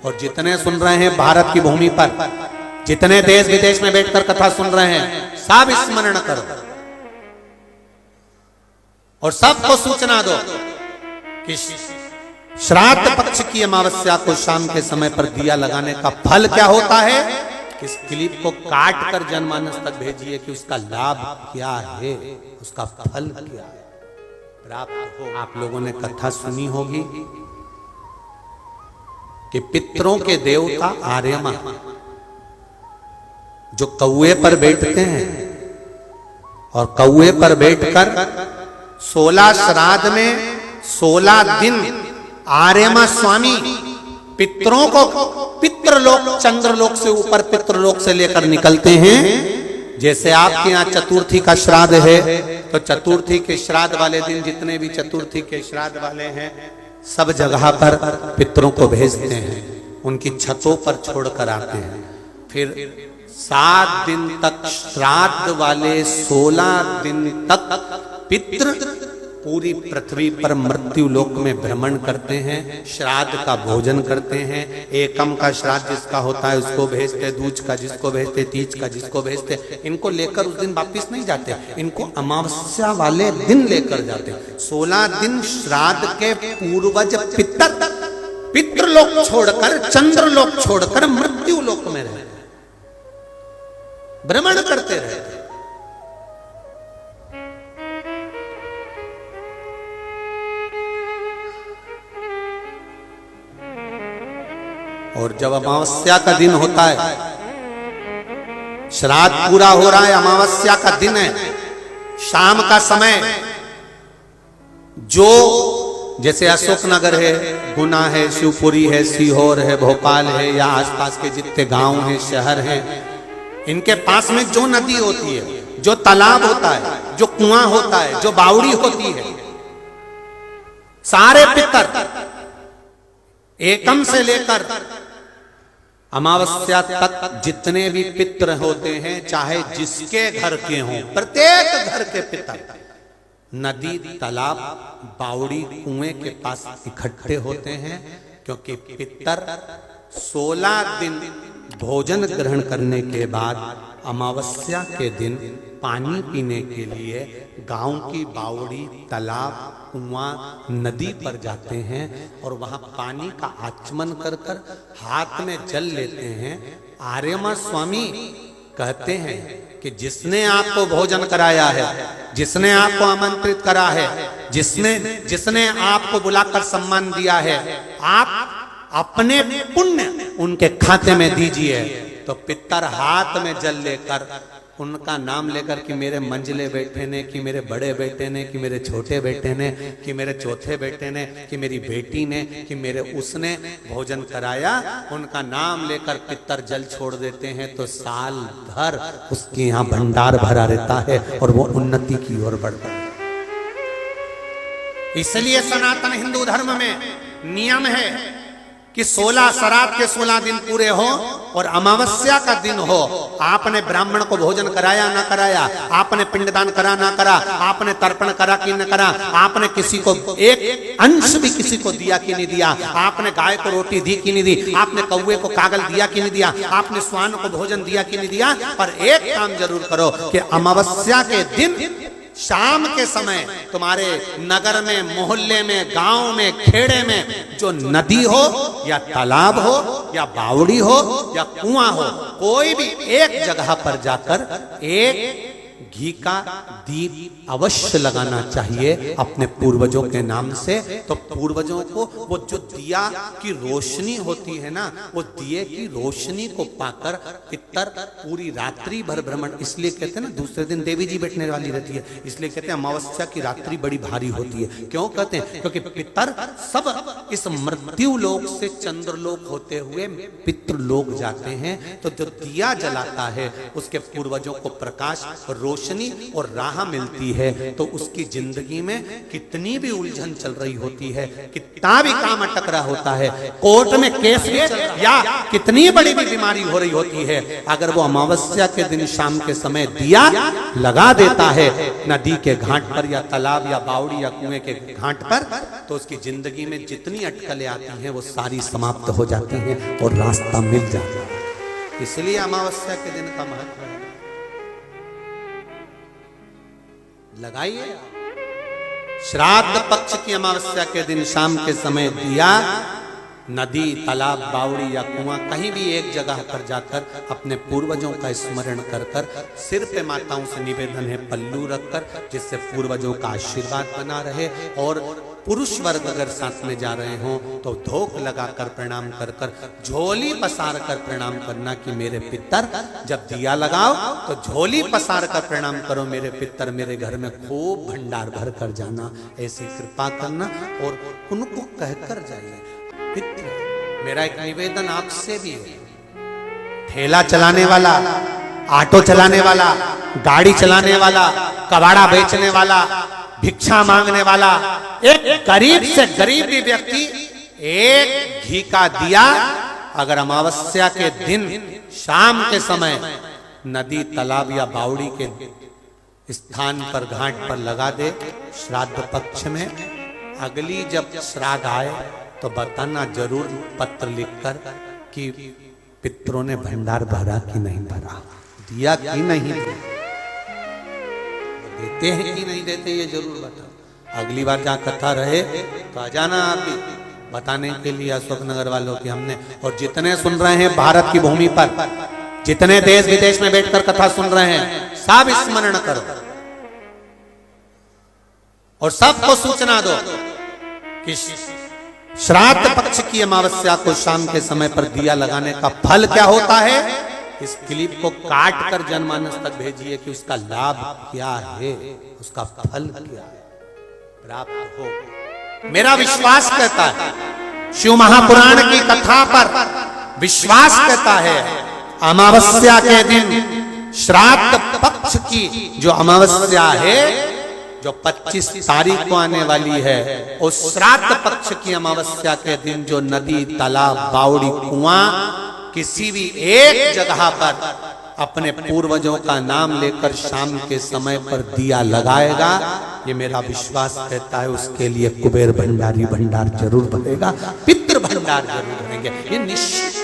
और जितने सुन रहे हैं भारत की भूमि पर, जितने देश विदेश में बैठकर कथा सुन रहे हैं, सब स्मरण करो और सबको सूचना दो कि श्राद्ध पक्ष की अमावस्या को शाम के समय पर दिया लगाने का फल क्या होता है। इस क्लिप को काट कर जनमानस तक भेजिए कि उसका लाभ क्या है, उसका फल क्या है प्राप्त हो। आप लोगों ने कथा सुनी होगी कि पितरों के देवता आर्यमा जो कौए पर बैठते हैं और कौए पर बैठकर 16 श्राद्ध में 16 दिन आर्यमा स्वामी पितरों को पितृलोक चंद्रलोक से ऊपर पितृलोक से लेकर निकलते हैं। जैसे आपके यहाँ चतुर्थी का श्राद्ध है तो चतुर्थी के श्राद्ध वाले दिन जितने भी चतुर्थी के श्राद्ध वाले हैं सब जगह पर पितरों को भेजते हैं, उनकी छतों पर छोड़कर आते हैं। फिर 7 दिन तक श्राद्ध वाले 16 दिन तक पितृ पूरी पृथ्वी पर मृत्यु लोक में भ्रमण करते हैं, श्राद्ध का भोजन करते हैं। एकम का श्राद्ध जिसका होता है उसको भेजते, दूज का जिसको भेजते, तीज का जिसको भेजते। इनको लेकर उस दिन वापिस नहीं जाते, इनको अमावस्या वाले दिन लेकर जाते। 16 दिन श्राद्ध के पूर्वज पितृलोक छोड़कर चंद्रलोक छोड़कर मृत्यु लोक में रहते, भ्रमण करते रहते। और जब अमावस्या का दिन होता है, श्राद्ध पूरा हो रहा है, अमावस्या का दिन है, शाम का समय, जो जैसे अशोकनगर है, गुना है, शिवपुरी है, सीहोर है, भोपाल है या आसपास के जितने गांव हैं, शहर हैं, इनके पास में जो नदी होती है, जो तालाब होता है, जो कुआं होता है, जो बावड़ी होती है, सारे पितर एकम से लेकर अमावस्या तक जितने भी पितर होते हैं, चाहे जिसके घर के हों, प्रत्येक घर के पितर नदी, तालाब, बावड़ी, कुएं के पास इकट्ठे होते हैं। क्योंकि पितर 16 दिन भोजन ग्रहण करने के बाद अमावस्या के दिन पानी पीने के लिए गांव की बावड़ी, तालाब, कुआं, नदी पर जाते हैं और वहां पानी का आचमन कर कर हाथ में जल लेते हैं। आर्यमा स्वामी कहते हैं कि जिसने आपको भोजन कराया है, जिसने आपको आमंत्रित करा है, जिसने आपको बुलाकर सम्मान दिया है, आप अपने पुण्य उनके खाते में दीजिए। तो पितर हाथ में जल लेकर उनका नाम लेकर कि मेरे मंझले बेटे ने, कि मेरे बड़े बेटे ने, कि मेरे छोटे बेटे ने, कि मेरे चौथे बेटे ने, कि मेरी बेटी ने, कि मेरे उसने भोजन कराया, उनका नाम लेकर पितर जल छोड़ देते हैं। तो साल भर उसके यहाँ भंडार भरा रहता है और वो उन्नति की ओर बढ़ता है। इसलिए सनातन हिंदू धर्म में नियम है कि 16 श्राद्ध के 16 दिन पूरे हो और अमावस्या का दिन हो, आपने ब्राह्मण को भोजन कराया ना कराया, आपने पिंडदान करा ना करा, आपने तर्पण करा कि न करा, आपने किसी को एक अंश भी किसी को दिया कि नहीं दिया, आपने गाय को रोटी दी कि नहीं दी, आपने कौवे को कागल दिया कि नहीं दिया, आपने स्वान को भोजन दिया कि नहीं दिया। पर एक काम जरूर करो कि अमावस्या के दिन शाम के समय तुम्हारे नगर में, मोहल्ले में, गांव में, खेड़े में जो नदी हो या तालाब हो या बावड़ी हो या कुआं हो, कोई भी एक जगह पर जाकर एक घी का दीप अवश्य लगाना चाहिए अपने पूर्वजों के नाम से। तो पूर्वजों को वो जो दिया की रोशनी होती है ना, वो दिए की रोशनी को पाकर पितर पूरी रात्रि भर भ्रमण, इसलिए कहते हैं ना दूसरे दिन देवी जी बैठने वाली रहती है, इसलिए कहते हैं अमावस्या की रात्रि बड़ी भारी होती है। क्यों कहते हैं? क्योंकि पितर सब इस मृत्यु लोक से चंद्रलोक होते हुए पितृलोक जाते हैं। तो जो दिया जलाता है उसके पूर्वजों को प्रकाश और रोशनी और राह मिलती है तो उसकी जिंदगी में कितनी भी उलझन चल रही होती है, कितना भी काम अटक रहा होता है, कोर्ट में केस भी चल रहा, या कितनी बड़ी भी बीमारी हो रही होती है, अगर वो अमावस्या के दिन शाम के समय दिया लगा देता है नदी के घाट पर या तालाब या बावड़ी या कुएं के घाट पर, तो उसकी जिंदगी में जितनी अटकलें आती हैं वो सारी समाप्त हो जाती हैं और रास्ता मिल जाता है। इसलिए अमावस्या के दिन का महत्व है। लगाइए, श्राद्ध पक्ष की अमावस्या के दिन शाम के समय दिया नदी, तालाब, बावड़ी या कुआं कहीं भी एक जगह पर जाकर अपने पूर्वजों का स्मरण कर कर सिर पे माताओं से निवेदन है पल्लू रखकर, जिससे पूर्वजों का आशीर्वाद बना रहे। और पुरुष वर्ग अगर साथ में जा रहे हों तो धोख लगाकर प्रणाम कर कर, झोली पसार कर प्रणाम करना कि मेरे पितर, जब दिया लगाओ तो झोली पसार कर प्रणाम करो, मेरे पितर मेरे घर में खूब भंडार भर कर जाना, ऐसी कृपा करना और उनको कहकर जाइए। पित्र, मेरा एक निवेदन आपसे भी है, ठेला चलाने वाला, ऑटो चलाने वाला, गाड़ी चलाने वाला, कबाड़ा बेचने वाला, भिक्षा मांगने वाला, एक गरीब से गरीब भी व्यक्ति एक घी का दिया अगर अमावस्या के दिन शाम के समय नदी, तालाब या बावड़ी के स्थान पर, घाट पर लगा दे श्राद्ध पक्ष में, अगली जब श्राद्ध आए तो बताना जरूर पत्र लिखकर कि पितरों ने भंडार भरा कि नहीं भरा, दिया कि नहीं दिया, देते हैं कि नहीं देते, ये जरूर बताओ। अगली बार जहाँ कथा रहे तो आ जाना आप भी बताने के लिए अशोकनगर वालों की हमने। और जितने सुन रहे हैं भारत की भूमि पर, जितने देश विदेश में बैठकर कथा सुन रहे हैं, सब स्मरण करो और सबको सूचना दो कि श्राद्ध पक्ष की अमावस्या को शाम के समय पर दिया लगाने का फल क्या होता है। इस क्लिप को काट कर जनमानस तक भेजिए कि उसका लाभ क्या है, उसका फल क्या है, प्राप्त हो। मेरा विश्वास कहता है, शिव महापुराण की कथा पर विश्वास कहता है, अमावस्या के दिन श्राद्ध पक्ष की जो अमावस्या है, जो 25 तारीख को आने वाली है, उस श्राद्ध पक्ष की अमावस्या के दिन जो नदी, तालाब, बावड़ी, कुआं किसी भी एक जगह पर अपने पूर्वजों का नाम लेकर शाम के समय पर दिया लगाएगा, ये मेरा विश्वास कहता है, उसके लिए कुबेर भंडारी भंडार जरूर भरेगा, पितृ भंडार जरूर भरेंगे, ये निश्चित